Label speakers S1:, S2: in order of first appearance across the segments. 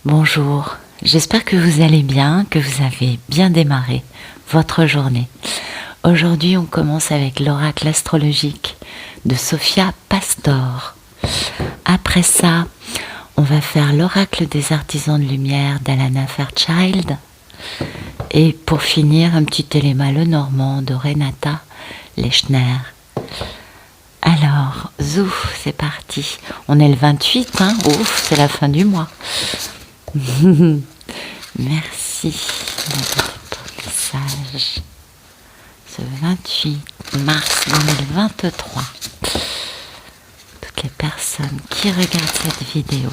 S1: Bonjour, j'espère que vous allez bien, que vous avez bien démarré votre journée. Aujourd'hui, on commence avec l'oracle astrologique de Sophia Pastor. Après ça, on va faire l'oracle des artisans de lumière d'Alana Fairchild. Et pour finir, un petit élément Lenormand de Renata Lechner. Alors, zouf, c'est parti. On est le 28, hein, ouf, c'est la fin du mois. Merci de votre message. Ce 28 mars 2023. Toutes les personnes qui regardent cette vidéo.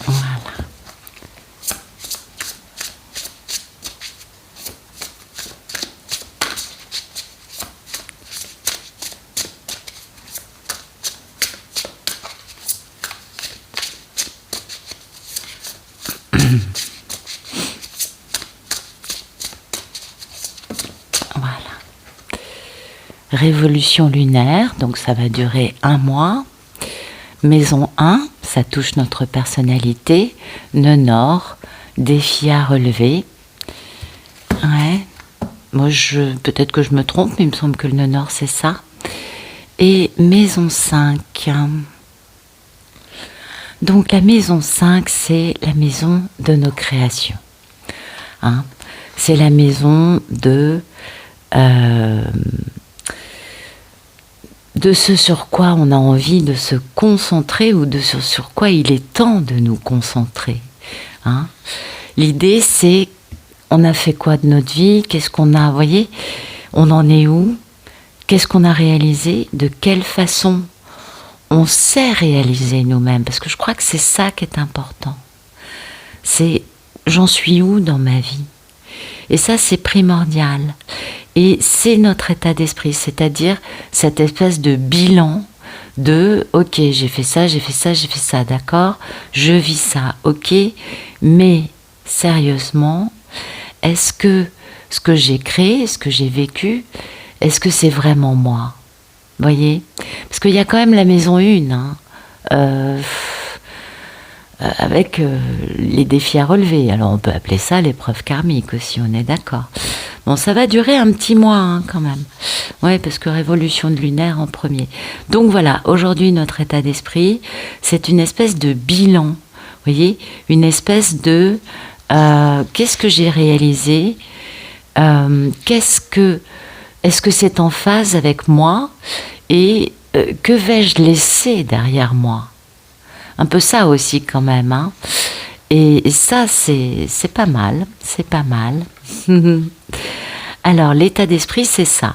S1: Voilà. Voilà. Révolution lunaire, donc ça va durer un mois. Maison 1, ça touche notre personnalité. Nœud nord, défi à relever. Ouais. Moi, peut-être que je me trompe, mais il me semble que le nœud nord, c'est ça. Et maison 5. Donc la maison 5, c'est la maison de nos créations. Hein, c'est la maison de ce sur quoi on a envie de se concentrer ou de ce sur quoi il est temps de nous concentrer. Hein. L'idée, c'est, on a fait quoi de notre vie? Qu'est-ce qu'on a, vous voyez? On en est où? Qu'est-ce qu'on a réalisé? De quelle façon on sait réaliser nous-mêmes? Parce que je crois que c'est ça qui est important. C'est, j'en suis où dans ma vie? Et ça, c'est primordial. Et c'est notre état d'esprit, c'est-à-dire cette espèce de bilan de « Ok, j'ai fait ça, j'ai fait ça, j'ai fait ça, d'accord, je vis ça, ok, mais sérieusement, est-ce que ce que j'ai créé, ce que j'ai vécu, est-ce que c'est vraiment moi ?» Voyez? Parce qu'il y a quand même la maison 1, hein, avec les défis à relever. Alors on peut appeler ça l'épreuve karmique aussi, on est d'accord. Bon, ça va durer un petit mois hein, quand même. Ouais, parce que révolution de lunaire en premier. Donc voilà, aujourd'hui notre état d'esprit, c'est une espèce de bilan. Vous voyez, une espèce de qu'est-ce que j'ai réalisé, est-ce que c'est en phase avec moi et que vais-je laisser derrière moi? Un peu ça aussi quand même, hein. Et ça, c'est pas mal, c'est pas mal. Alors, l'état d'esprit, c'est ça.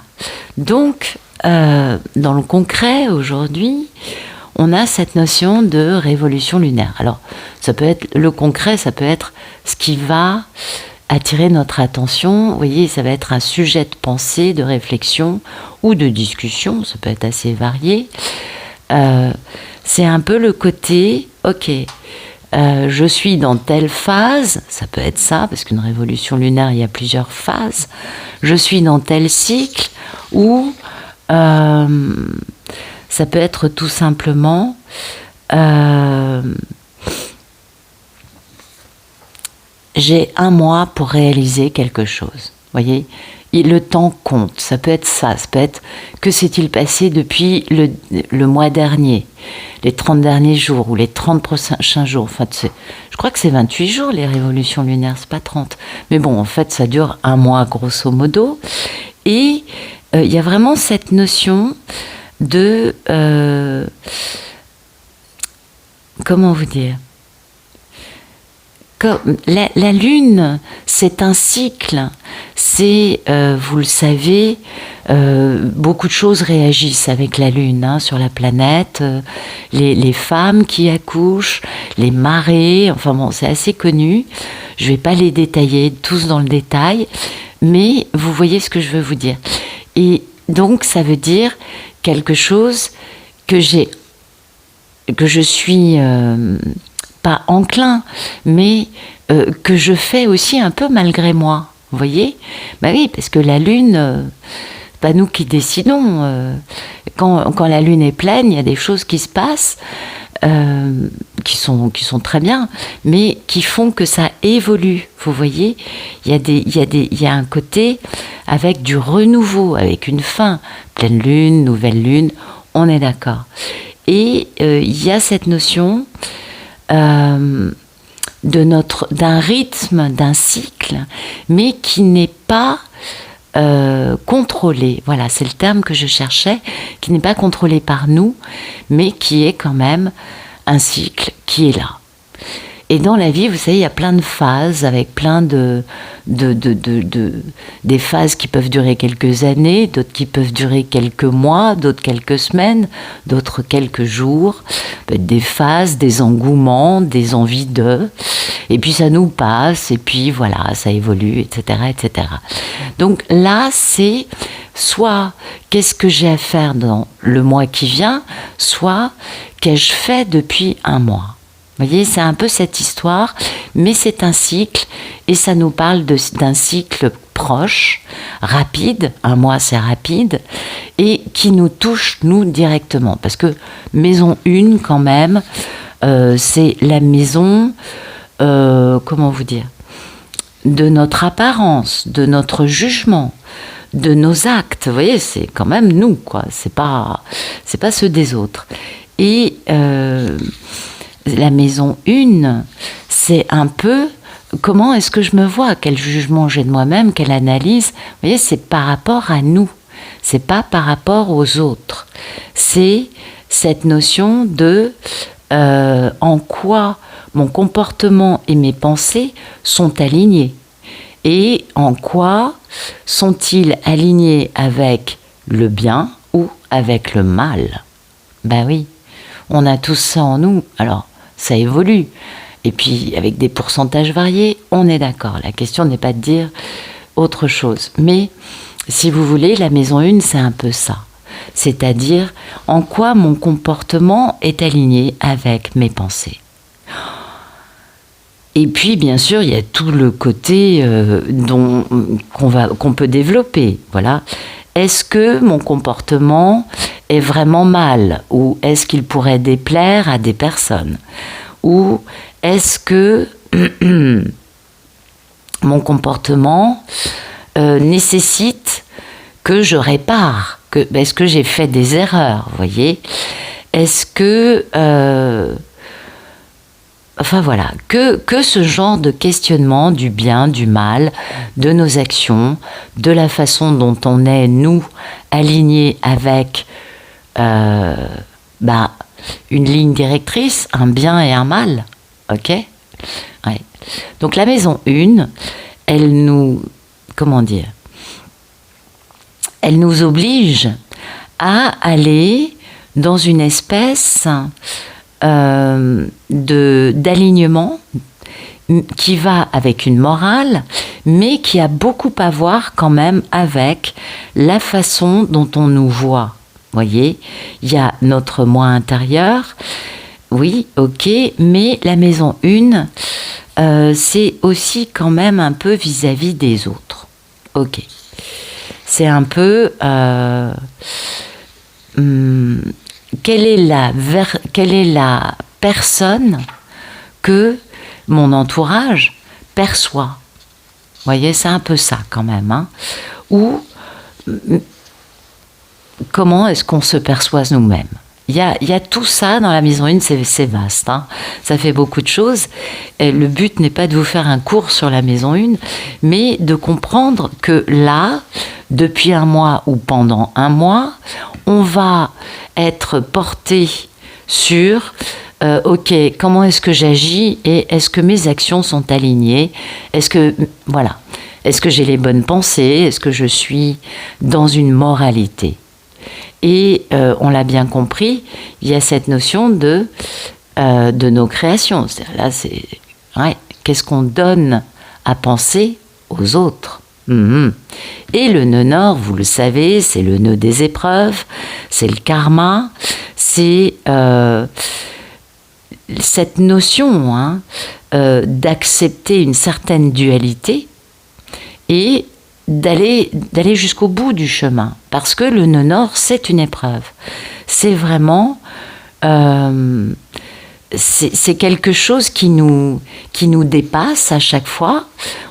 S1: Donc, dans le concret, aujourd'hui, on a cette notion de révolution lunaire. Alors, ça peut être le concret, ça peut être ce qui va attirer notre attention. Vous voyez, ça va être un sujet de pensée, de réflexion ou de discussion, ça peut être assez varié. C'est un peu le côté, ok, je suis dans telle phase, ça peut être ça, parce qu'une révolution lunaire, il y a plusieurs phases, je suis dans tel cycle, ou ça peut être tout simplement j'ai un mois pour réaliser quelque chose, voyez, et le temps compte, ça peut être ça peut être que s'est-il passé depuis le mois dernier, les 30 derniers jours ou les 30 prochains jours, enfin, je crois que c'est 28 jours les révolutions lunaires, c'est pas 30, mais bon, en fait ça dure un mois grosso modo, et il y a vraiment cette notion de comment vous dire, comme la Lune, c'est un cycle, c'est, vous le savez, beaucoup de choses réagissent avec la Lune hein, sur la planète, les femmes qui accouchent, les marées, enfin bon, c'est assez connu, je ne vais pas les détailler tous dans le détail, mais vous voyez ce que je veux vous dire. Et donc, ça veut dire quelque chose que je suis... pas enclin, mais que je fais aussi un peu malgré moi. Vous voyez? Ben oui, parce que la Lune, c'est pas nous qui décidons. quand la lune est pleine, il y a des choses qui se passent qui sont très bien, mais qui font que ça évolue. Vous voyez, il y a un côté avec du renouveau, avec une fin. Pleine lune, nouvelle lune, on est d'accord. Et il y a cette notion d'un rythme, d'un cycle, mais qui n'est pas contrôlé. Voilà, c'est le terme que je cherchais, qui n'est pas contrôlé par nous, mais qui est quand même un cycle qui est là. Et dans la vie, vous savez, il y a plein de phases, avec plein des phases qui peuvent durer quelques années, d'autres qui peuvent durer quelques mois, d'autres quelques semaines, d'autres quelques jours. Des phases, des engouements, des envies de... Et puis ça nous passe, et puis voilà, ça évolue, etc., etc. Donc là, c'est soit qu'est-ce que j'ai à faire dans le mois qui vient, soit qu'ai-je fait depuis un mois. Vous voyez, c'est un peu cette histoire, mais c'est un cycle, et ça nous parle d'un cycle proche, rapide, un mois c'est rapide, et qui nous touche, nous, directement. Parce que maison 1, quand même, c'est la maison, comment vous dire, de notre apparence, de notre jugement, de nos actes. Vous voyez, c'est quand même nous, quoi. C'est pas ceux des autres. Et la maison 1, c'est un peu comment est-ce que je me vois, quel jugement j'ai de moi-même, quelle analyse. Vous voyez, c'est par rapport à nous, c'est pas par rapport aux autres. C'est cette notion de en quoi mon comportement et mes pensées sont alignés. Et en quoi sont-ils alignés avec le bien ou avec le mal? Ben oui, on a tous ça en nous. Alors, ça évolue. Et puis, avec des pourcentages variés, on est d'accord. La question n'est pas de dire autre chose. Mais, si vous voulez, la maison 1, c'est un peu ça. C'est-à-dire, en quoi mon comportement est aligné avec mes pensées. Et puis, bien sûr, il y a tout le côté qu'on peut développer. Voilà. Est-ce que mon comportement est vraiment mal? Ou est-ce qu'il pourrait déplaire à des personnes? Ou est-ce que mon comportement nécessite que je répare? Est-ce que j'ai fait des erreurs? Vous voyez? Est-ce que... enfin voilà, que ce genre de questionnement du bien, du mal, de nos actions, de la façon dont on est, nous, alignés avec une ligne directrice, un bien et un mal, ok? Ouais. Donc la maison 1, elle nous, comment dire, elle nous oblige à aller dans une espèce d'alignement qui va avec une morale, mais qui a beaucoup à voir quand même avec la façon dont on nous voit. Vous voyez, il y a notre moi intérieur, oui, ok, mais la maison 1, c'est aussi quand même un peu vis-à-vis des autres. Ok. C'est un peu... quelle est la personne que mon entourage perçoit? Vous voyez, c'est un peu ça quand même. Hein. Ou comment est-ce qu'on se perçoit nous-mêmes? Il y a tout ça dans la maison 1, c'est vaste. Hein. Ça fait beaucoup de choses. Et le but n'est pas de vous faire un cours sur la maison 1, mais de comprendre que là, depuis un mois ou pendant un mois, on va être porté sur ok, comment est-ce que j'agis et est-ce que mes actions sont alignées? Est-ce que j'ai les bonnes pensées? Est-ce que je suis dans une moralité? Et on l'a bien compris, il y a cette notion de nos créations. Là, c'est qu'est-ce qu'on donne à penser aux autres? Et le nœud nord, vous le savez, c'est le nœud des épreuves, c'est le karma, c'est cette notion d'accepter une certaine dualité et d'aller jusqu'au bout du chemin, parce que le nœud nord, c'est une épreuve. C'est vraiment c'est quelque chose qui nous dépasse à chaque fois.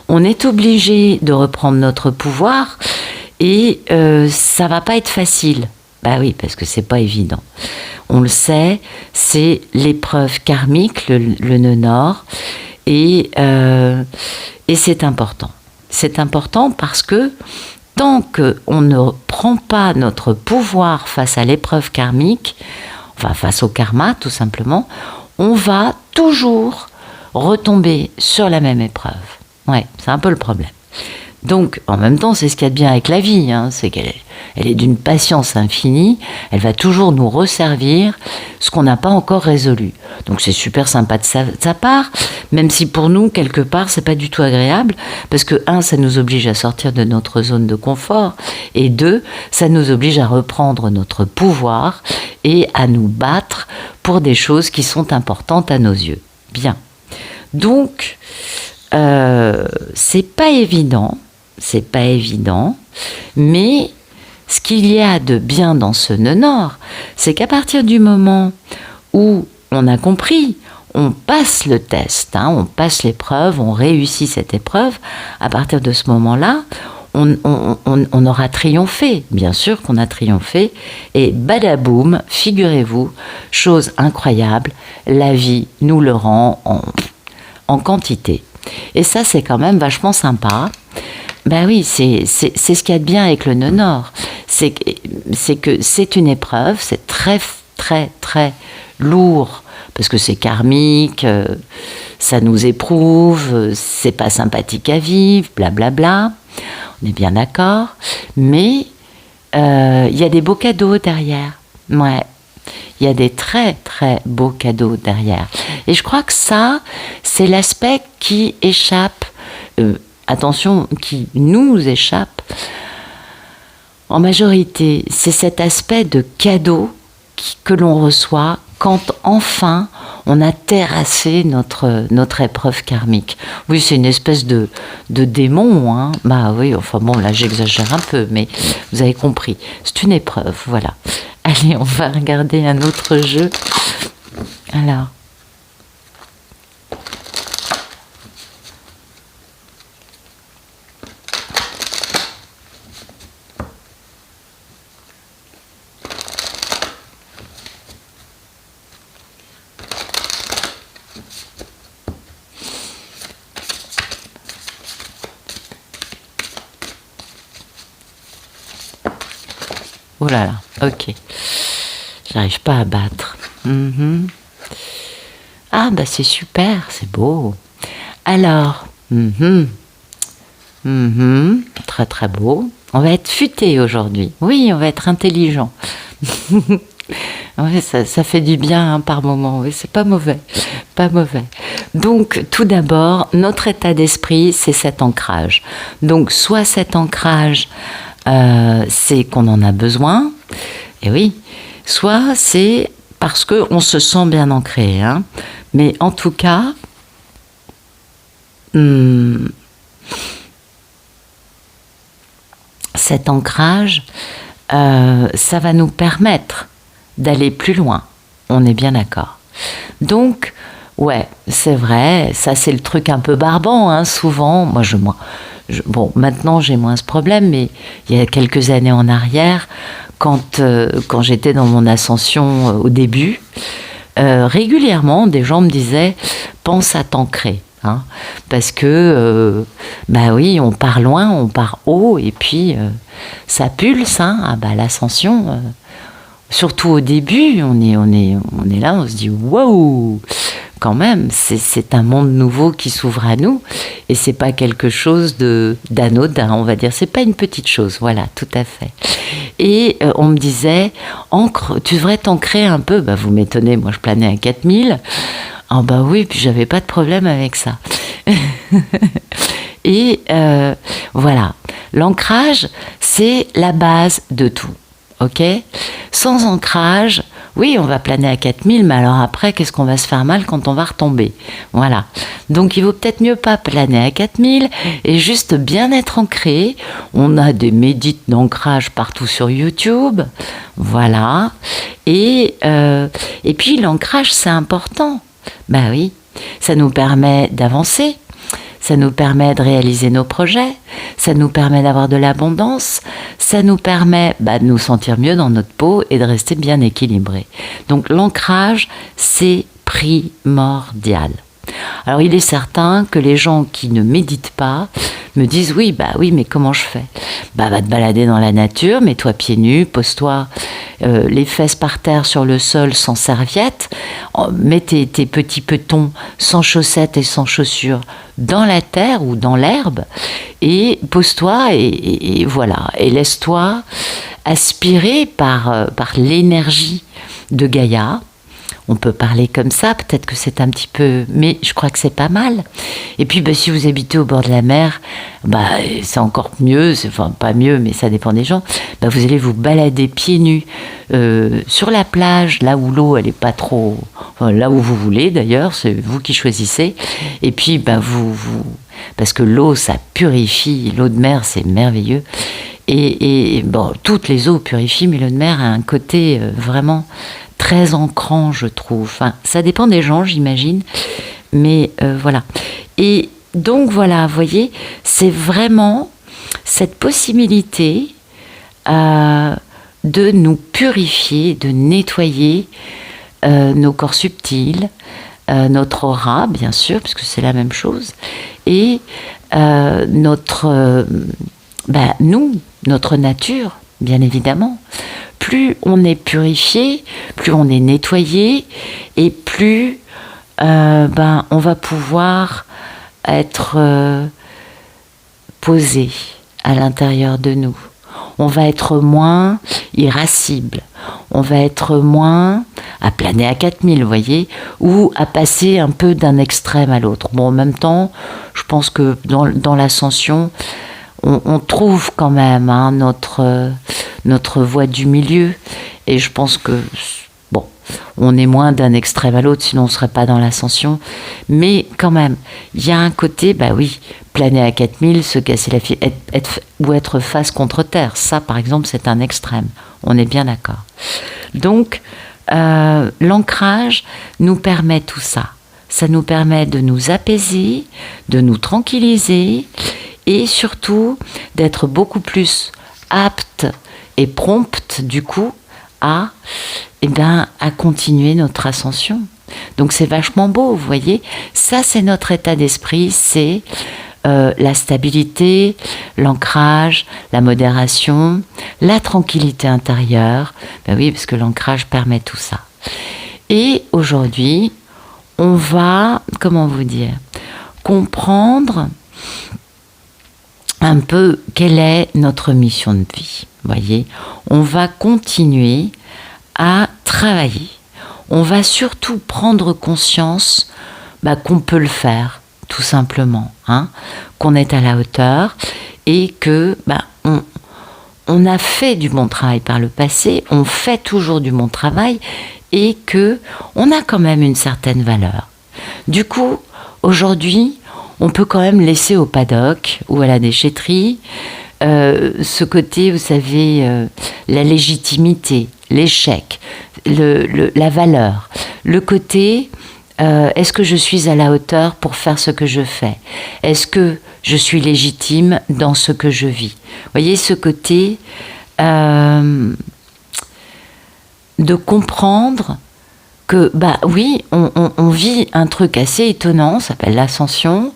S1: On est obligé de reprendre notre pouvoir et ça va pas être facile. Bah oui, parce que c'est pas évident. On le sait, c'est l'épreuve karmique, le nœud nord, et c'est important. C'est important parce que tant qu'on ne prend pas notre pouvoir face à l'épreuve karmique, enfin face au karma tout simplement, on va toujours retomber sur la même épreuve. Ouais, c'est un peu le problème. Donc, en même temps, c'est ce qu'il y a de bien avec la vie, hein, c'est qu'elle est d'une patience infinie, elle va toujours nous resservir ce qu'on n'a pas encore résolu. Donc c'est super sympa de sa part, même si pour nous, quelque part, c'est pas du tout agréable, parce que, un, ça nous oblige à sortir de notre zone de confort, et deux, ça nous oblige à reprendre notre pouvoir et à nous battre pour des choses qui sont importantes à nos yeux. Bien. Donc, c'est pas évident, mais ce qu'il y a de bien dans ce nœud nord, c'est qu'à partir du moment où on a compris, on passe le test, hein, on passe l'épreuve, on réussit cette épreuve, à partir de ce moment-là, on aura triomphé, bien sûr qu'on a triomphé, et badaboum, figurez-vous, chose incroyable, la vie nous le rend en quantité. Et ça, c'est quand même vachement sympa. Ben oui, c'est ce qu'il y a de bien avec le nœud nord. C'est que c'est une épreuve, c'est très, très, très lourd, parce que c'est karmique, ça nous éprouve, c'est pas sympathique à vivre, blablabla. On est bien d'accord. Mais il y a des beaux cadeaux derrière. Ouais. Il y a des très très beaux cadeaux derrière. Et je crois que ça, c'est l'aspect qui échappe, attention, qui nous échappe en majorité. C'est cet aspect de cadeau que l'on reçoit quand enfin on a terrassé notre épreuve karmique. Oui, c'est une espèce de démon, hein. Bah oui, enfin bon, là j'exagère un peu, mais vous avez compris. C'est une épreuve, voilà. Allez, on va regarder un autre jeu. Alors. Oh là là, ok. J'arrive pas à battre. Ah bah c'est super, c'est beau. Alors, très très beau. On va être futé aujourd'hui. Oui, on va être intelligent. Ouais, ça fait du bien hein, par moment. Oui, c'est pas mauvais, pas mauvais. Donc, tout d'abord, notre état d'esprit, c'est cet ancrage. Donc, soit cet ancrage, c'est qu'on en a besoin, et oui, soit c'est parce qu'on se sent bien ancré. Hein. Mais en tout cas, cet ancrage, ça va nous permettre d'aller plus loin. On est bien d'accord. Donc, ouais, c'est vrai, ça c'est le truc un peu barbant, hein, souvent. Bon, maintenant j'ai moins ce problème, mais il y a quelques années en arrière, quand j'étais dans mon ascension au début, régulièrement des gens me disaient « pense à t'ancrer ». Hein, parce que, bah oui, on part loin, on part haut, et puis ça pulse, hein, ah bah l'ascension, surtout au début, on est là, on se dit waouh, quand même, c'est un monde nouveau qui s'ouvre à nous, et c'est pas quelque chose d'anodin, on va dire, c'est pas une petite chose, voilà, tout à fait. Et on me disait, tu devrais t'ancrer un peu, bah vous m'étonnez, moi je planais à 4000. Ah bah oui, puis j'avais pas de problème avec ça. Et voilà, l'ancrage, c'est la base de tout, ok ? Sans ancrage, oui, on va planer à 4000, mais alors après, qu'est-ce qu'on va se faire mal quand on va retomber? Voilà. Donc il vaut peut-être mieux pas planer à 4000 et juste bien être ancré. On a des médites d'ancrage partout sur YouTube. Voilà. Et puis l'ancrage, c'est important. Ben oui, ça nous permet d'avancer. Ça nous permet de réaliser nos projets, ça nous permet d'avoir de l'abondance, ça nous permet de nous sentir mieux dans notre peau et de rester bien équilibré. Donc l'ancrage, c'est primordial. Alors il est certain que les gens qui ne méditent pas me disent oui, mais comment je fais? Va te balader dans la nature, mets-toi pieds nus, pose-toi les fesses par terre sur le sol sans serviette, mets tes petits petons sans chaussettes et sans chaussures dans la terre ou dans l'herbe et pose-toi et voilà, et laisse-toi aspirer par l'énergie de Gaïa. On peut parler comme ça, peut-être que c'est un petit peu... Mais je crois que c'est pas mal. Et puis, si vous habitez au bord de la mer, c'est encore mieux, enfin pas mieux, mais ça dépend des gens. Vous allez vous balader pieds nus sur la plage, là où l'eau, elle est pas trop... Enfin, là où vous voulez, d'ailleurs, c'est vous qui choisissez. Et puis, parce que l'eau, ça purifie. L'eau de mer, c'est merveilleux. Et toutes les eaux purifient, mais l'eau de mer a un côté vraiment... très ancrant, je trouve. Enfin, ça dépend des gens, j'imagine. Mais voilà. Et donc, voilà, vous voyez, c'est vraiment cette possibilité de nous purifier, de nettoyer nos corps subtils, notre aura, bien sûr, parce que c'est la même chose, et notre nature, bien évidemment. Plus on est purifié, plus on est nettoyé, et plus on va pouvoir être posé à l'intérieur de nous. On va être moins irascible, on va être moins à planer à 4000, vous voyez, ou à passer un peu d'un extrême à l'autre. Bon, en même temps, je pense que dans l'ascension, on trouve quand même notre voie du milieu, et je pense que on est moins d'un extrême à l'autre, sinon on ne serait pas dans l'ascension, mais quand même il y a un côté, planer à 4000, se casser la figure, ou être face contre terre, ça par exemple c'est un extrême, on est bien d'accord. Donc l'ancrage nous permet tout ça, ça nous permet de nous apaiser, de nous tranquilliser, et surtout d'être beaucoup plus apte et prompte du coup à continuer notre ascension. Donc c'est vachement beau, vous voyez. Ça, c'est notre état d'esprit, c'est la stabilité, l'ancrage, la modération, la tranquillité intérieure. Oui, parce que l'ancrage permet tout ça. Et aujourd'hui, on va, comprendre un peu quelle est notre mission de vie. Voyez, on va continuer à travailler. On va surtout prendre conscience qu'on peut le faire, tout simplement, qu'on est à la hauteur et que on a fait du bon travail par le passé, on fait toujours du bon travail et que on a quand même une certaine valeur. Du coup, aujourd'hui, on peut quand même laisser au paddock ou à la déchetterie ce côté, vous savez, la légitimité, l'échec, la valeur, le côté est-ce que je suis à la hauteur pour faire ce que je fais? Est-ce que je suis légitime dans ce que je vis? Vous voyez, ce côté de comprendre que, oui, on vit un truc assez étonnant, ça s'appelle l'ascension,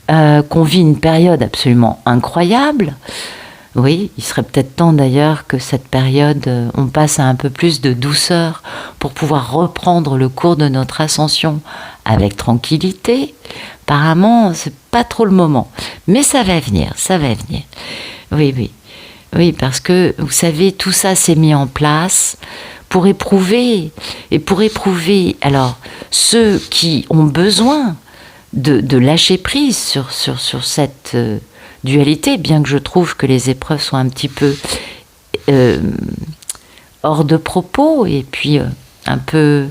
S1: qu'on vit une période absolument incroyable. Oui, il serait peut-être temps d'ailleurs que cette période, on passe à un peu plus de douceur pour pouvoir reprendre le cours de notre ascension avec tranquillité. Apparemment, c'est pas trop le moment, mais ça va venir, ça va venir. Oui, parce que vous savez, tout ça s'est mis en place pour éprouver, alors ceux qui ont besoin de lâcher prise sur cette dualité, bien que je trouve que les épreuves sont un petit peu hors de propos et puis un peu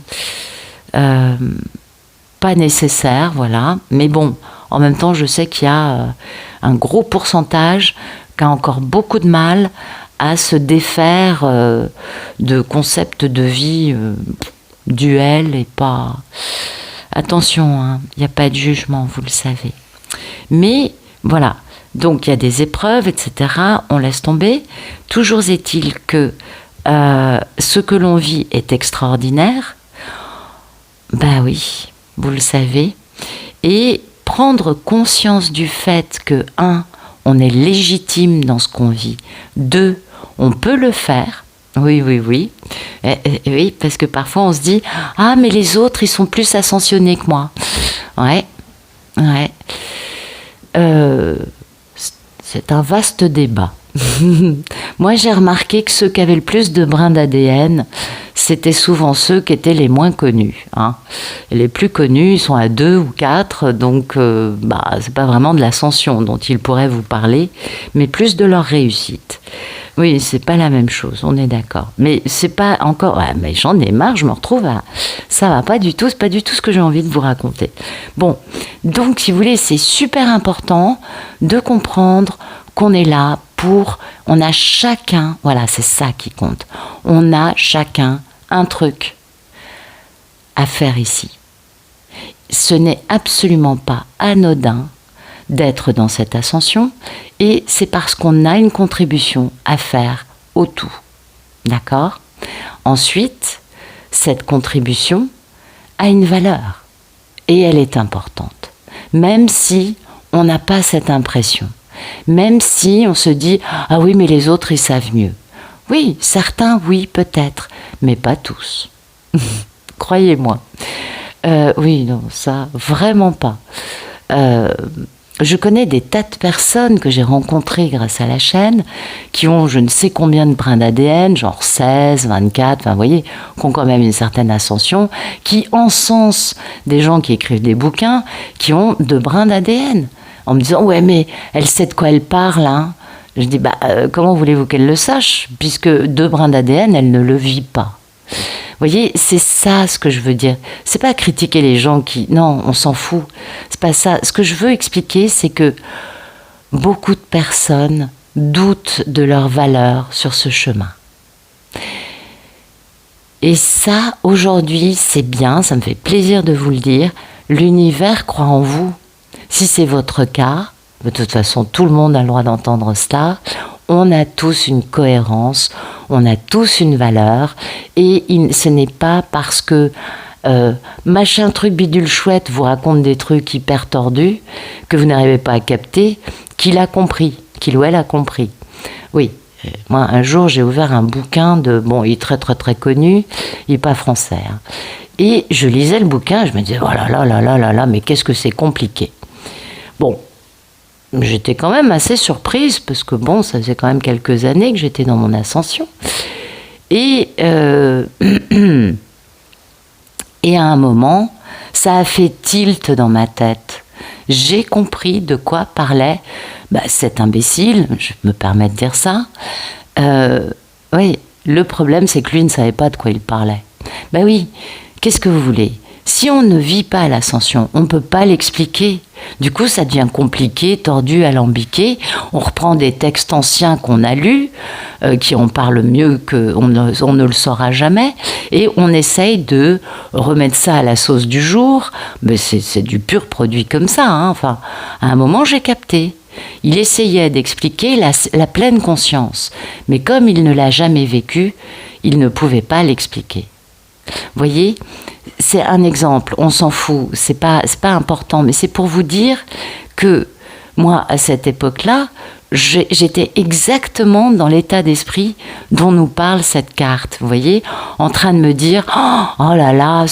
S1: pas nécessaire, voilà. Mais bon, en même temps, je sais qu'il y a un gros pourcentage qui a encore beaucoup de mal à se défaire de concepts de vie duels et pas... Attention, hein, il n'y a pas de jugement, vous le savez. Mais voilà, donc il y a des épreuves, etc. On laisse tomber. Toujours est-il que ce que l'on vit est extraordinaire. Ben oui, vous le savez. Et prendre conscience du fait que, 1, on est légitime dans ce qu'on vit. 2, on peut le faire. Oui, oui, oui. Oui, parce que parfois on se dit « Ah, mais les autres, ils sont plus ascensionnés que moi. » Ouais, ouais. C'est un vaste débat. Moi, j'ai remarqué que ceux qui avaient le plus de brins d'ADN, c'était souvent ceux qui étaient les moins connus. Hein. Et les plus connus, ils sont à 2 ou 4, donc c'est pas vraiment de l'ascension dont ils pourraient vous parler, mais plus de leur réussite. Oui, c'est pas la même chose, on est d'accord. Mais c'est pas encore... Ouais, mais j'en ai marre, je me retrouve à... Ça va pas du tout, c'est pas du tout ce que j'ai envie de vous raconter. Bon, donc si vous voulez, c'est super important de comprendre qu'on est là pour... On a chacun... Voilà, c'est ça qui compte. On a chacun un truc à faire ici. Ce n'est absolument pas anodin d'être dans cette ascension, et c'est parce qu'on a une contribution à faire au tout. D'accord ? Ensuite, cette contribution a une valeur, et elle est importante, même si on n'a pas cette impression, même si on se dit « Ah oui, mais les autres, ils savent mieux ». Oui, certains, oui, peut-être, mais pas tous. Croyez-moi. Oui, non, ça, vraiment pas. Je connais des tas de personnes que j'ai rencontrées grâce à la chaîne qui ont je ne sais combien de brins d'ADN, genre 16, 24, enfin vous voyez, qui ont quand même une certaine ascension, qui encensent des gens qui écrivent des bouquins qui ont 2 brins d'ADN. En me disant, ouais mais elle sait de quoi elle parle, hein. Je dis, comment voulez-vous qu'elle le sache, puisque 2 brins d'ADN, elle ne le vit pas. Vous voyez, c'est ça ce que je veux dire. C'est pas critiquer les gens qui... Non, on s'en fout. C'est pas ça. Ce que je veux expliquer, c'est que beaucoup de personnes doutent de leur valeur sur ce chemin. Et ça, aujourd'hui, c'est bien, ça me fait plaisir de vous le dire. L'univers croit en vous. Si c'est votre cas, de toute façon, tout le monde a le droit d'entendre ça. On a tous une cohérence, on a tous une valeur, et ce n'est pas parce que machin truc bidule chouette vous raconte des trucs hyper tordus que vous n'arrivez pas à capter qu'il a compris, qu'il ou elle a compris. Oui, moi un jour j'ai ouvert un bouquin de... Bon, il est très très très connu, il n'est pas français. Hein, et je lisais le bouquin, je me disais, oh là là là là là là, mais qu'est-ce que c'est compliqué. Bon. J'étais quand même assez surprise parce que bon, ça faisait quand même quelques années que j'étais dans mon ascension. Et à un moment, ça a fait tilt dans ma tête. J'ai compris de quoi parlait cet imbécile, je me permets de dire ça. Oui, le problème c'est que lui ne savait pas de quoi il parlait. Ben oui, qu'est-ce que vous voulez ? Si on ne vit pas l'ascension, on ne peut pas l'expliquer. Du coup, ça devient compliqué, tordu, alambiqué. On reprend des textes anciens qu'on a lus, qui en parlent mieux qu'on ne le saura jamais, et on essaye de remettre ça à la sauce du jour. Mais c'est du pur produit comme ça. Hein. Enfin, à un moment, j'ai capté. Il essayait d'expliquer la pleine conscience. Mais comme il ne l'a jamais vécu, il ne pouvait pas l'expliquer. Vous voyez, c'est un exemple, on s'en fout, c'est pas important, mais c'est pour vous dire que moi, à cette époque-là, j'étais exactement dans l'état d'esprit dont nous parle cette carte, vous voyez, en train de me dire « Oh là là,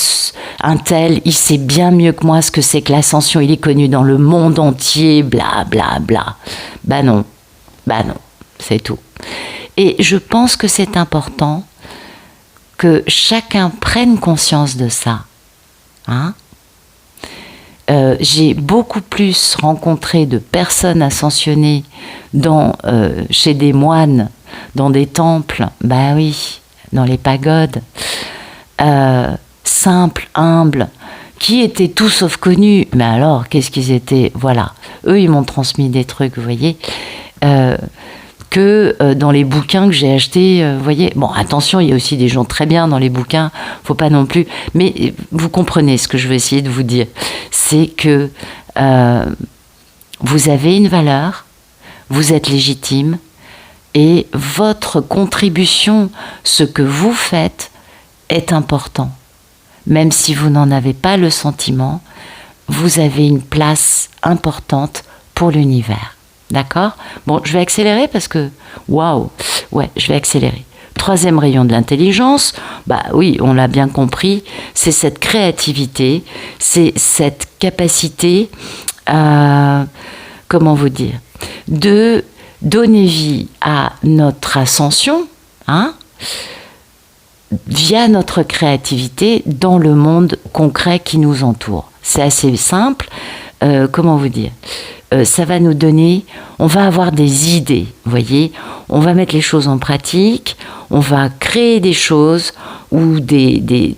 S1: un tel, il sait bien mieux que moi ce que c'est que l'ascension, il est connu dans le monde entier, bla bla bla. » non, c'est tout. Et je pense que c'est important que chacun prenne conscience de ça. Hein? J'ai beaucoup plus rencontré de personnes ascensionnées chez des moines, dans des temples, oui, dans les pagodes, simples, humbles, qui étaient tout sauf connus. Mais alors, qu'est-ce qu'ils étaient? Voilà. Eux, ils m'ont transmis des trucs, vous voyez, que dans les bouquins que j'ai achetés, vous voyez. Bon, attention, il y a aussi des gens très bien dans les bouquins, faut pas non plus. Mais vous comprenez ce que je veux essayer de vous dire. C'est que vous avez une valeur, vous êtes légitime, et votre contribution, ce que vous faites, est important. Même si vous n'en avez pas le sentiment, vous avez une place importante pour l'univers. D'accord? Bon, je vais accélérer parce que, waouh, ouais, je vais accélérer. Troisième rayon de l'intelligence, bah oui, on l'a bien compris, c'est cette créativité, c'est cette capacité à, comment vous dire, de donner vie à notre ascension, hein, via notre créativité dans le monde concret qui nous entoure. C'est assez simple. Comment vous dire, ça va nous donner, on va avoir des idées, vous voyez, on va mettre les choses en pratique, on va créer des choses ou des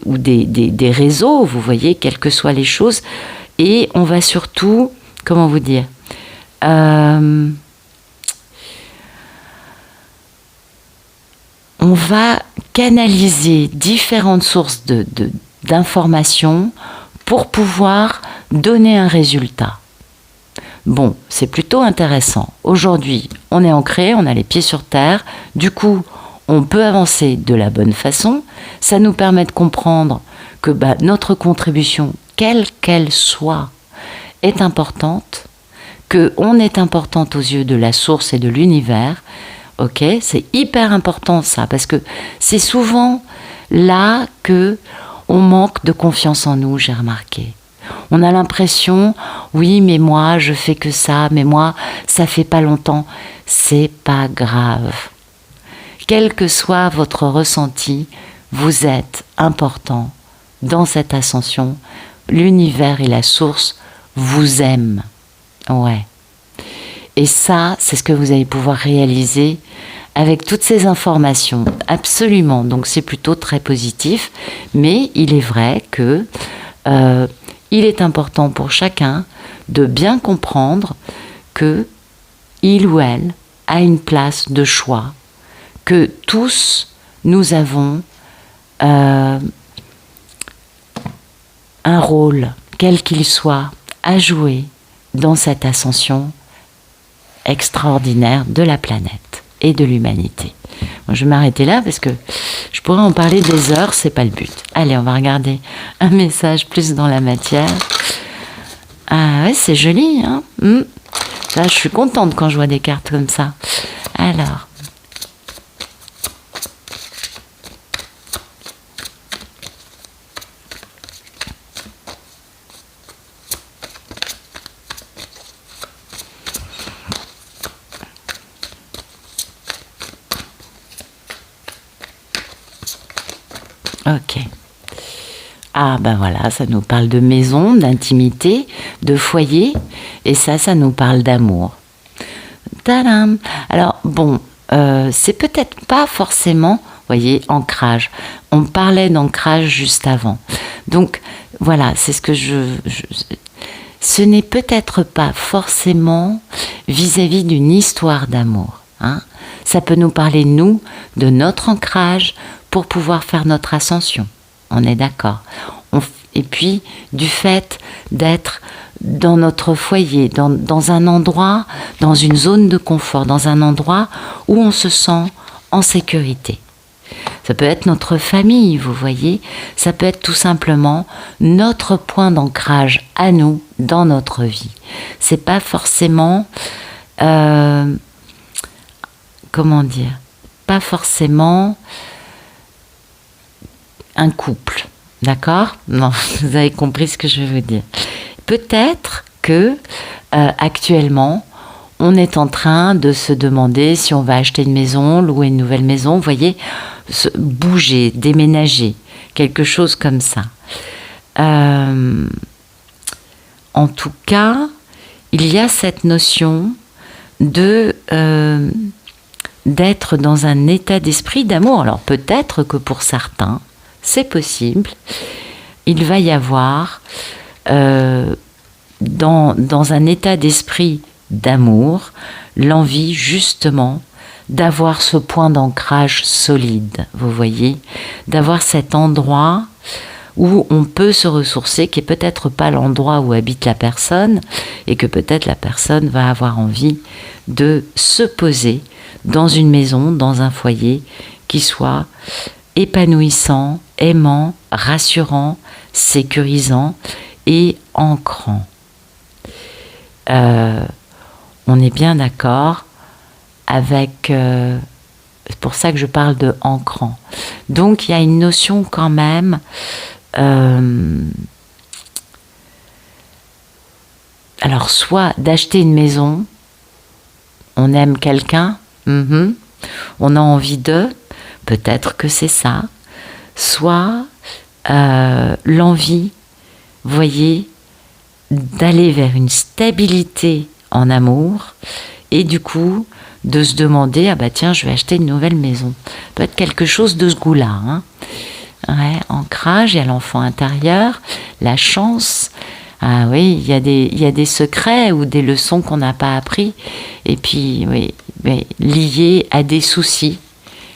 S1: réseaux, vous voyez, quelles que soient les choses, et on va surtout, comment vous dire, on va canaliser différentes sources d'informations pour pouvoir donner un résultat. Bon, c'est plutôt intéressant. Aujourd'hui, on est ancré, on a les pieds sur terre. Du coup, on peut avancer de la bonne façon. Ça nous permet de comprendre que notre contribution, quelle qu'elle soit, est importante, qu'on est importante aux yeux de la source et de l'univers. Ok, c'est hyper important ça, parce que c'est souvent là que on manque de confiance en nous, j'ai remarqué. On a l'impression, oui, mais moi, je fais que ça, mais moi, ça fait pas longtemps. C'est pas grave. Quel que soit votre ressenti, vous êtes important dans cette ascension. L'univers et la source vous aiment. Ouais. Et ça, c'est ce que vous allez pouvoir réaliser avec toutes ces informations. Absolument. Donc, c'est plutôt très positif. Mais il est vrai que il est important pour chacun de bien comprendre que il ou elle a une place de choix, que tous nous avons un rôle, quel qu'il soit, à jouer dans cette ascension extraordinaire de la planète et de l'humanité. Bon, je vais m'arrêter là parce que je pourrais en parler des heures, c'est pas le but. Allez, on va regarder un message plus dans la matière. Ah ouais, c'est joli, hein. Là, je suis contente quand je vois des cartes comme ça. Alors. Ok. Ah ben voilà, ça nous parle de maison, d'intimité, de foyer, et ça nous parle d'amour. Tadam! Alors bon, c'est peut-être pas forcément, vous voyez, ancrage. On parlait d'ancrage juste avant. Donc voilà, c'est ce que ce n'est peut-être pas forcément vis-à-vis d'une histoire d'amour. Hein. Ça peut nous parler, nous, de notre ancrage pour pouvoir faire notre ascension. On est d'accord. Et puis, du fait d'être dans notre foyer, dans un endroit, dans une zone de confort, dans un endroit où on se sent en sécurité. Ça peut être notre famille, vous voyez. Ça peut être tout simplement notre point d'ancrage à nous dans notre vie. C'est pas forcément... comment dire? Pas forcément... un couple, d'accord? Non, vous avez compris ce que je veux vous dire. Peut-être que actuellement, on est en train de se demander si on va acheter une maison, louer une nouvelle maison, vous voyez, bouger, déménager, quelque chose comme ça. En tout cas, il y a cette notion d'être dans un état d'esprit d'amour. Alors peut-être que pour certains, c'est possible. Il va y avoir, dans un état d'esprit d'amour, l'envie justement d'avoir ce point d'ancrage solide, vous voyez, d'avoir cet endroit où on peut se ressourcer, qui est peut-être pas l'endroit où habite la personne, et que peut-être la personne va avoir envie de se poser dans une maison, dans un foyer qui soit épanouissant, aimant, rassurant, sécurisant et ancrant. On est bien d'accord avec... c'est pour ça que je parle de ancrant. Donc il y a une notion quand même... alors soit d'acheter une maison, on aime quelqu'un, on a envie de, peut-être que c'est ça, soit l'envie, voyez, d'aller vers une stabilité en amour et du coup de se demander, ah bah tiens, je vais acheter une nouvelle maison. Peut être quelque chose de ce goût-là, hein. Ouais, ancrage, il y a l'enfant intérieur, la chance. Ah oui, il y a des secrets ou des leçons qu'on n'a pas appris. Et puis, oui, liés à des soucis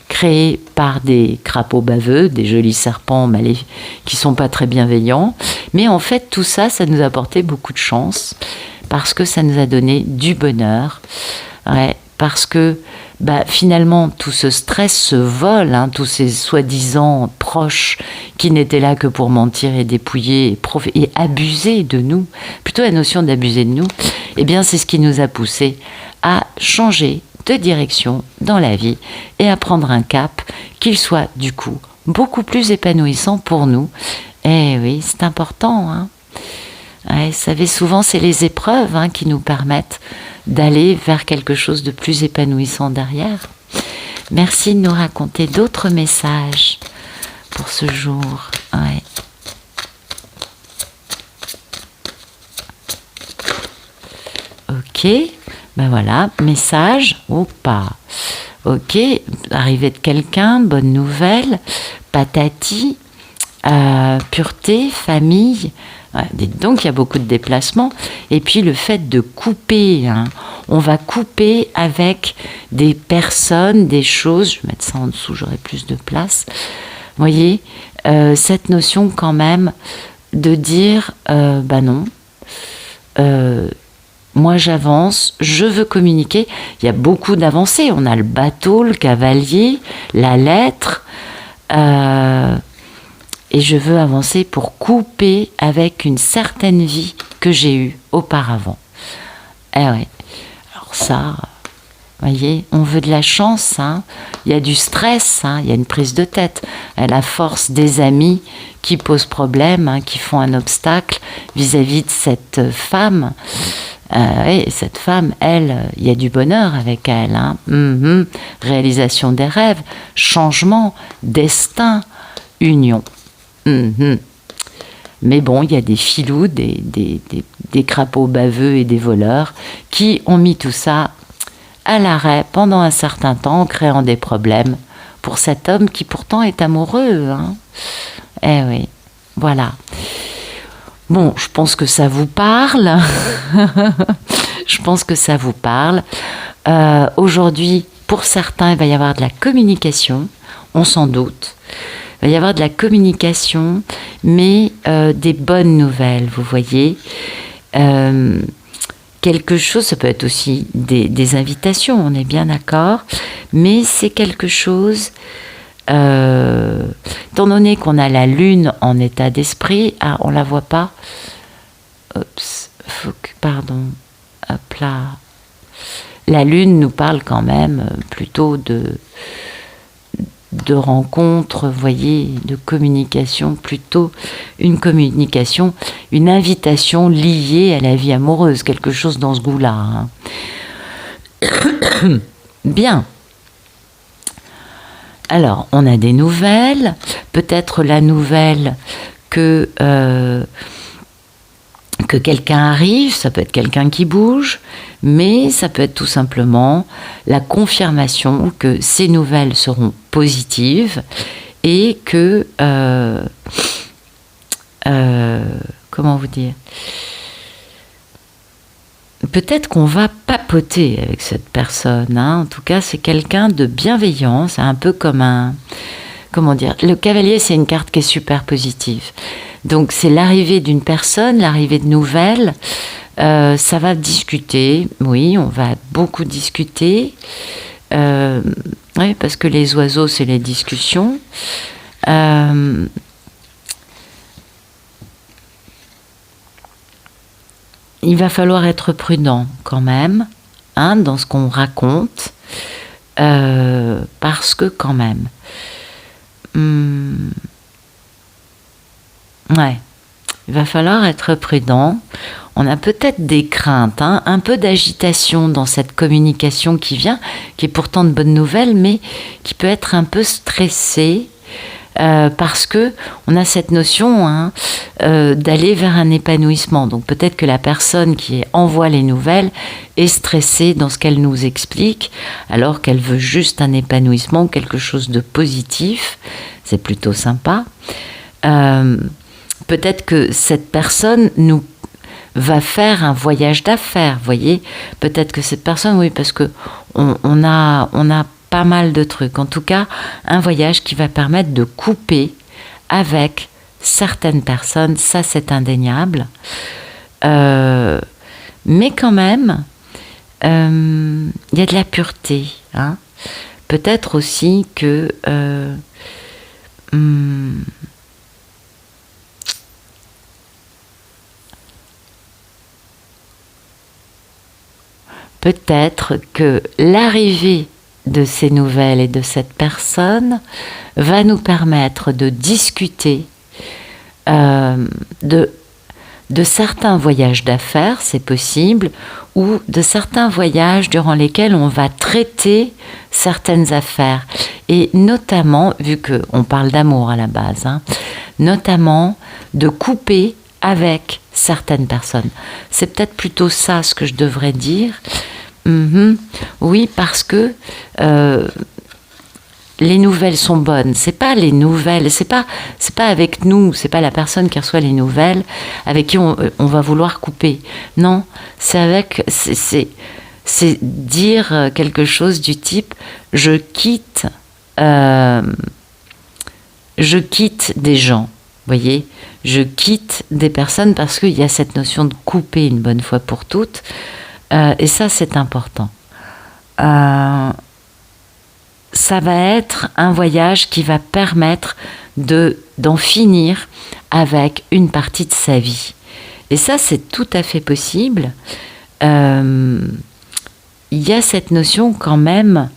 S1: créés par des crapauds baveux, des jolis serpents qui sont pas très bienveillants. Mais en fait, tout ça, ça nous a apporté beaucoup de chance parce que ça nous a donné du bonheur. Ouais, parce que finalement, tout ce stress, ce vol, tous ces soi-disant proches qui n'étaient là que pour mentir et dépouiller et abuser de nous, plutôt la notion d'abuser de nous, eh bien, c'est ce qui nous a poussé à changer de direction dans la vie et à prendre un cap qu'il soit, du coup, beaucoup plus épanouissant pour nous. Eh oui, c'est important, hein. Ouais, vous savez, souvent, c'est les épreuves qui nous permettent d'aller vers quelque chose de plus épanouissant derrière. Merci de nous raconter d'autres messages pour ce jour. Ouais. Ok, voilà, message, ok, arrivée de quelqu'un, bonne nouvelle, patati, pureté, famille. Ouais, donc il y a beaucoup de déplacements et puis le fait de couper, on va couper avec des personnes, des choses, je vais mettre ça en dessous, j'aurai plus de place, vous voyez, cette notion quand même de dire non, moi j'avance, je veux communiquer, il y a beaucoup d'avancées, on a le bateau, le cavalier, la lettre, et je veux avancer pour couper avec une certaine vie que j'ai eue auparavant. Eh ouais. Alors ça, voyez, on veut de la chance, il y a du stress, il y a une prise de tête. À la force des amis qui posent problème, qui font un obstacle vis-à-vis de cette femme. Et cette femme, elle, il y a du bonheur avec elle. Réalisation des rêves, changement, destin, union. Mais bon, il y a des filous, des crapauds baveux et des voleurs qui ont mis tout ça à l'arrêt pendant un certain temps en créant des problèmes pour cet homme qui pourtant est amoureux. Eh oui, voilà. Bon, je pense que ça vous parle. Je pense que ça vous parle. Aujourd'hui, pour certains, il va y avoir de la communication, on s'en doute. Il va y avoir de la communication, mais des bonnes nouvelles, vous voyez. Quelque chose, ça peut être aussi des invitations, on est bien d'accord, mais c'est quelque chose, étant donné qu'on a la lune en état d'esprit, on la voit pas, pardon, hop là, la lune nous parle quand même plutôt de rencontres, voyez, de communication, plutôt une communication, une invitation liée à la vie amoureuse, quelque chose dans ce goût-là. Bien. Alors, on a des nouvelles, peut-être la nouvelle que quelqu'un arrive, ça peut être quelqu'un qui bouge, mais ça peut être tout simplement la confirmation que ces nouvelles seront positives et que comment vous dire, peut-être qu'on va papoter avec cette personne, hein. En tout cas c'est quelqu'un de bienveillant, c'est un peu comme un, comment dire, le cavalier c'est une carte qui est super positive, donc c'est l'arrivée d'une personne, l'arrivée de nouvelles, ça va discuter, oui, on va beaucoup discuter, oui, parce que les oiseaux c'est les discussions. Il va falloir être prudent quand même, hein, dans ce qu'on raconte, parce que quand même, ouais, il va falloir être prudent. On a peut-être des craintes, hein, un peu d'agitation dans cette communication qui vient, qui est pourtant de bonnes nouvelles, mais qui peut être un peu stressée. Parce que on a cette notion, hein, d'aller vers un épanouissement. Donc peut-être que la personne qui envoie les nouvelles est stressée dans ce qu'elle nous explique, alors qu'elle veut juste un épanouissement, quelque chose de positif. C'est plutôt sympa. Peut-être que cette personne nous va faire un voyage d'affaires, voyez. Peut-être que cette personne, oui, parce que on a pas mal de trucs. En tout cas, un voyage qui va permettre de couper avec certaines personnes, ça c'est indéniable. Mais quand même, il y a de la pureté, hein. Peut-être aussi que peut-être que l'arrivée de ces nouvelles et de cette personne va nous permettre de discuter de certains voyages d'affaires, c'est possible, ou de certains voyages durant lesquels on va traiter certaines affaires. Et notamment, vu qu'on parle d'amour à la base, hein, notamment de couper avec certaines personnes. C'est peut-être plutôt ça ce que je devrais dire. Oui, parce que les nouvelles sont bonnes. C'est pas les nouvelles, c'est pas avec nous, c'est pas la personne qui reçoit les nouvelles avec qui on va vouloir couper. Non, c'est dire quelque chose du type je quitte des gens. Voyez, je quitte des personnes parce qu'il y a cette notion de couper une bonne fois pour toutes. Et ça, c'est important. Ça va être un voyage qui va permettre d'en finir avec une partie de sa vie. Et ça, c'est tout à fait possible. Il y a cette notion quand même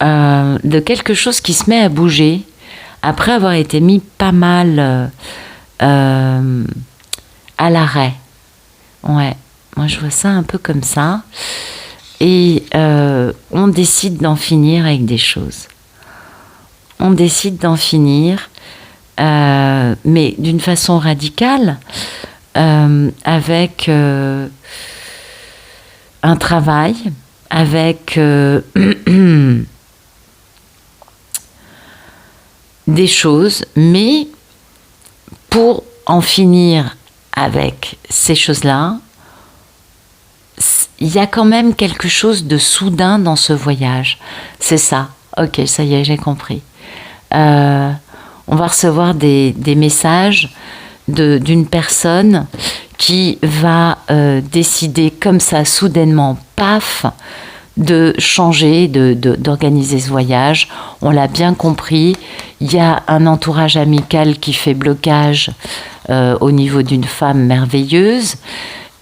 S1: de quelque chose qui se met à bouger après avoir été mis pas mal à l'arrêt. Ouais. Moi, je vois ça un peu comme ça. Et on décide d'en finir avec des choses. On décide d'en finir, mais d'une façon radicale, avec un travail, avec des choses, mais pour en finir avec ces choses-là, il y a quand même quelque chose de soudain dans ce voyage. C'est ça. Ok, ça y est, j'ai compris. On va recevoir des messages d'une personne qui va décider comme ça, soudainement, paf, de changer, d'organiser ce voyage. On l'a bien compris. Il y a un entourage amical qui fait blocage au niveau d'une femme merveilleuse.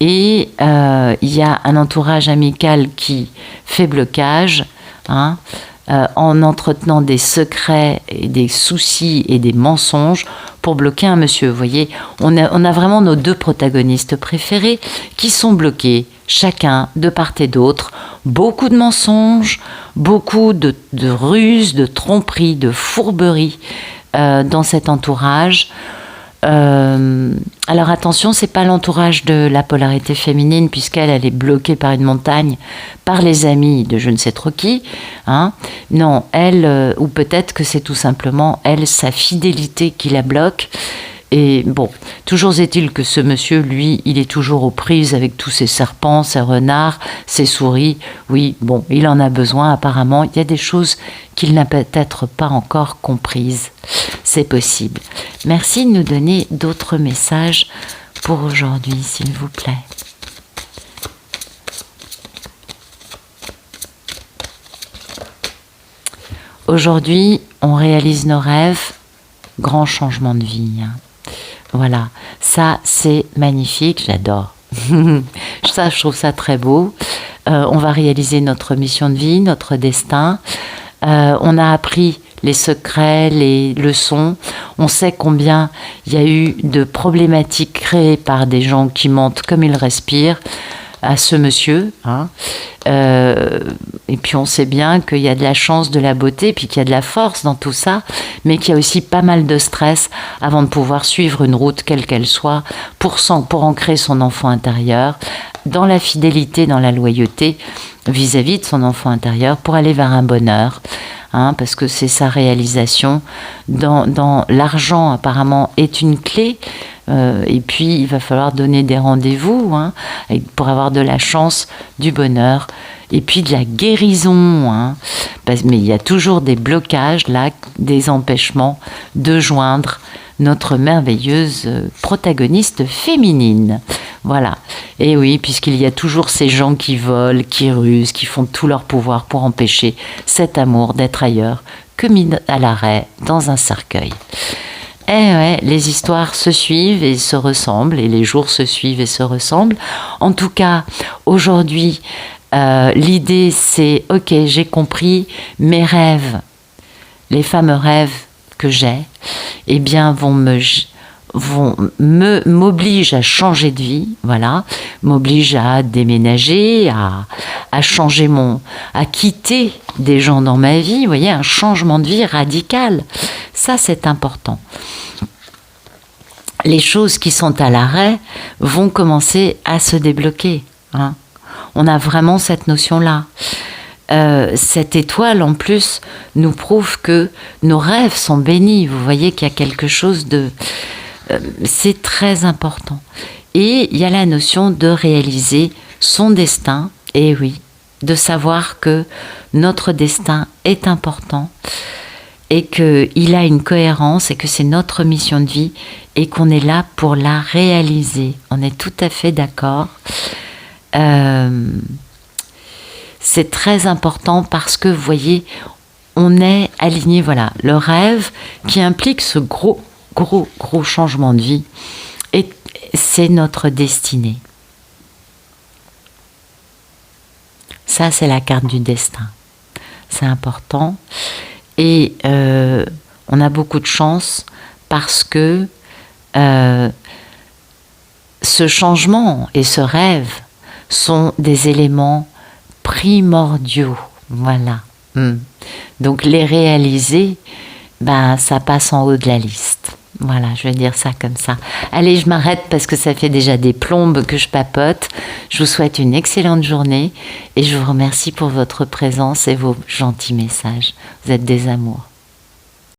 S1: Et il y a un entourage amical qui fait blocage, hein, en entretenant des secrets et des soucis et des mensonges pour bloquer un monsieur. Vous voyez, on a vraiment nos deux protagonistes préférés qui sont bloqués, chacun de part et d'autre. Beaucoup de mensonges, beaucoup de ruses, de tromperies, de fourberies dans cet entourage. Alors attention, c'est pas l'entourage de la polarité féminine, puisqu'elle est bloquée par une montagne, par les amis de je ne sais trop qui. Hein. Non, elle, ou peut-être que c'est tout simplement elle, sa fidélité qui la bloque. Et bon, toujours est-il que ce monsieur, lui, il est toujours aux prises avec tous ses serpents, ses renards, ses souris. Oui, bon, il en a besoin apparemment. Il y a des choses qu'il n'a peut-être pas encore comprises. C'est possible. Merci de nous donner d'autres messages pour aujourd'hui, s'il vous plaît. Aujourd'hui, on réalise nos rêves. Grand changement de vie. Hein. Voilà, ça c'est magnifique, j'adore. Ça, je trouve ça très beau. On va réaliser notre mission de vie, notre destin. On a appris les secrets, les leçons. On sait combien il y a eu de problématiques créées par des gens qui mentent comme ils respirent à ce monsieur. Hein. Et puis on sait bien qu'il y a de la chance, de la beauté, puis qu'il y a de la force dans tout ça, mais qu'il y a aussi pas mal de stress avant de pouvoir suivre une route quelle qu'elle soit pour ancrer son enfant intérieur dans la fidélité, dans la loyauté vis-à-vis de son enfant intérieur pour aller vers un bonheur. Hein, parce que c'est sa réalisation. Dans l'argent, apparemment, est une clé. Et puis, il va falloir donner des rendez-vous hein, pour avoir de la chance, du bonheur et puis de la guérison. Hein. Mais il y a toujours des blocages, là, des empêchements de joindre notre merveilleuse protagoniste féminine. Voilà. Et oui, puisqu'il y a toujours ces gens qui volent, qui rusent, qui font tout leur pouvoir pour empêcher cet amour d'être ailleurs que mis à l'arrêt dans un cercueil. Et ouais, les histoires se suivent et se ressemblent, et les jours se suivent et se ressemblent. En tout cas, aujourd'hui, l'idée c'est, ok, j'ai compris, mes rêves, les fameux rêves que j'ai, eh bien m'oblige à changer de vie, voilà, m'oblige à déménager, à changer à quitter des gens dans ma vie, vous voyez, un changement de vie radical. Ça, c'est important. Les choses qui sont à l'arrêt vont commencer à se débloquer. Hein. On a vraiment cette notion-là. Cette étoile, en plus, nous prouve que nos rêves sont bénis. Vous voyez qu'il y a quelque chose de... c'est très important. Et il y a la notion de réaliser son destin. Et oui, de savoir que notre destin est important et qu'il a une cohérence et que c'est notre mission de vie et qu'on est là pour la réaliser. On est tout à fait d'accord. C'est très important parce que, vous voyez, on est aligné, voilà, le rêve qui implique ce gros changement de vie, et c'est notre destinée. Ça, c'est la carte du destin. C'est important. Et on a beaucoup de chance parce que ce changement et ce rêve sont des éléments primordiaux. Voilà. Donc les réaliser, ça passe en haut de la liste. Voilà, je vais dire ça comme ça. Allez, je m'arrête parce que ça fait déjà des plombes que je papote. Je vous souhaite une excellente journée et je vous remercie pour votre présence et vos gentils messages. Vous êtes des amours.